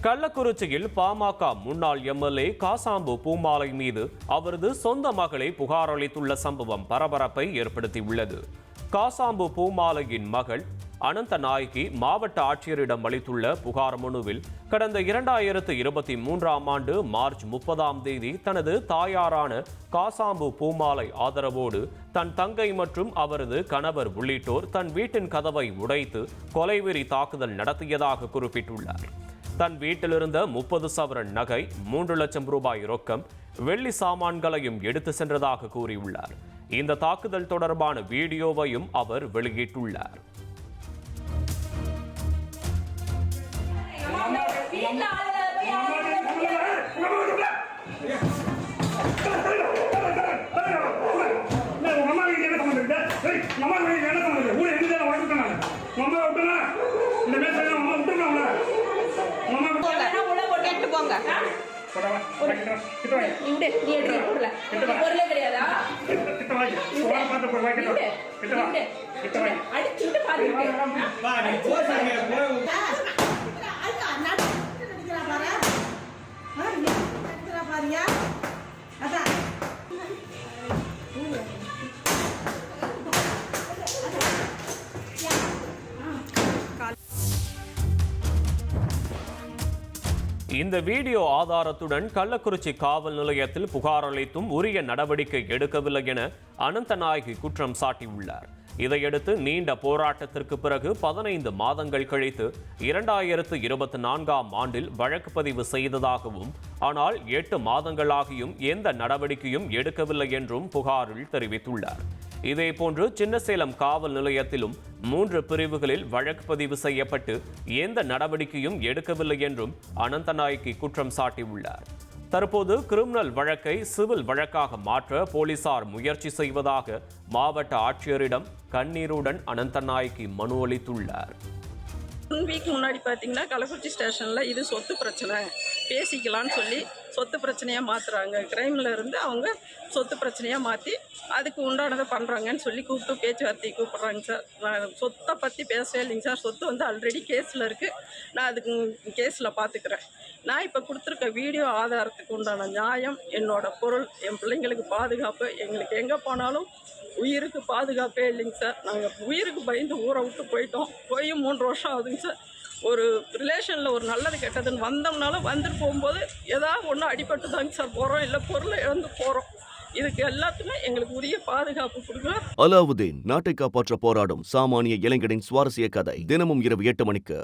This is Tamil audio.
கள்ளக்குறிச்சியில் பாமக முன்னாள் எம்எல்ஏ காசாம்பு பூமாலை மீது அவரது சொந்த மகளை புகார் அளித்துள்ள சம்பவம் பரபரப்பை ஏற்படுத்தியுள்ளது. காசாம்பு பூமாலையின் மகள் அனந்த நாயகி மாவட்ட ஆட்சியரிடம் அளித்துள்ள புகார் மனுவில் கடந்த 2023ஆம் ஆண்டு மார்ச் 30ஆம் தேதி தனது தாயாரான காசாம்பு பூமாலை ஆதரவோடு தன் தங்கை மற்றும் அவரது கணவர் உள்ளிட்டோர் தன் வீட்டின் கதவை உடைத்து கொலைவெறி தாக்குதல் நடத்தியதாக குறிப்பிட்டுள்ளார். தன் வீட்டிலிருந்த 30 சவரன் நகை, 3 லட்சம் ரூபாய் ரொக்கம், வெள்ளி சாமான்களையும் எடுத்து சென்றதாக கூறியுள்ளார். இந்த தாக்குதல் தொடர்பான வீடியோவையும் அவர் வெளியிட்டுள்ளார். இந்த வீடியோ ஆதாரத்துடன் கள்ளக்குறிச்சி காவல் நிலையத்தில் புகார் அளித்தும் உரிய நடவடிக்கை எடுக்கவில்லை என அனந்தநாயகி குற்றம் சாட்டியுள்ளார். இதையடுத்து நீண்ட போராட்டத்திற்கு பிறகு 15 மாதங்கள் கழித்து 2024ஆம் ஆண்டில் வழக்கு பதிவு செய்ததாகவும், ஆனால் 8 மாதங்களாகியும் எந்த நடவடிக்கையும் எடுக்கவில்லை என்றும் புகாரில் தெரிவித்துள்ளார். இதேபோன்று சின்னசேலம் காவல் நிலையத்திலும் 3 பிரிவுகளில் வழக்கு பதிவு செய்யப்பட்டு எந்த நடவடிக்கையும் எடுக்கவில்லை என்றும் அனந்தநாயகி குற்றம் சாட்டியுள்ளார். தற்போது கிரிமினல் வழக்கை சிவில் வழக்காக மாற்ற போலீசார் முயற்சி செய்வதாக மாவட்ட ஆட்சியரிடம் கண்ணீருடன் அனந்தநாயகி மனு அளித்துள்ளார். 1 வீக் முன்னாடி பார்த்தீங்கன்னா கள்ளக்குறிச்சி ஸ்டேஷனில் இது சொத்து பிரச்சனை பேசிக்கலான்னு சொல்லி சொத்து பிரச்சனையாக மாற்றுறாங்க. கிரைமில் இருந்து அவங்க சொத்து பிரச்சனையாக மாற்றி அதுக்கு உண்டானதை பண்ணுறாங்கன்னு சொல்லி கூப்பிட்டு பேச்சுவார்த்தை கூப்பிட்றாங்க சார். நான் சொத்தை பற்றி பேசவே இல்லைங்க சார். சொத்து வந்து ஆல்ரெடி கேஸில் இருக்குது. நான் அதுக்கு கேஸில் பார்த்துக்கிறேன். நான் இப்போ கொடுத்துருக்க வீடியோ ஆதாரத்துக்கு உண்டான நியாயம், என்னோட பொருள், என் பிள்ளைங்களுக்கு பாதுகாப்பு, எங்களுக்கு எங்கே போனாலும் உயிருக்கு பாதுகாப்பே இல்லைங்க சார். நாங்கள் உயிருக்கு பயந்து ஊரை விட்டு போயிட்டோம். போய் 3 வருஷம் ஆகுதுங்க சார். ஒரு ரிலேஷனில் ஒரு நல்லது கெட்டதுன்னு வந்தோம்னாலும் வந்துட்டு போகும்போது ஏதாவது ஒன்று அடிபட்டு தாங்க சார் போகிறோம், இல்லை பொருளை இழந்து போகிறோம். இதுக்கு எல்லாத்துமே எங்களுக்கு உரிய பாதுகாப்பு கொடுக்கலாம். அலாவுதீன் நாட்டை காப்பாற்ற போராடும் சாமானிய இளைஞனின் சுவாரஸ்ய கதை தினமும் இரவு 8 மணிக்கு.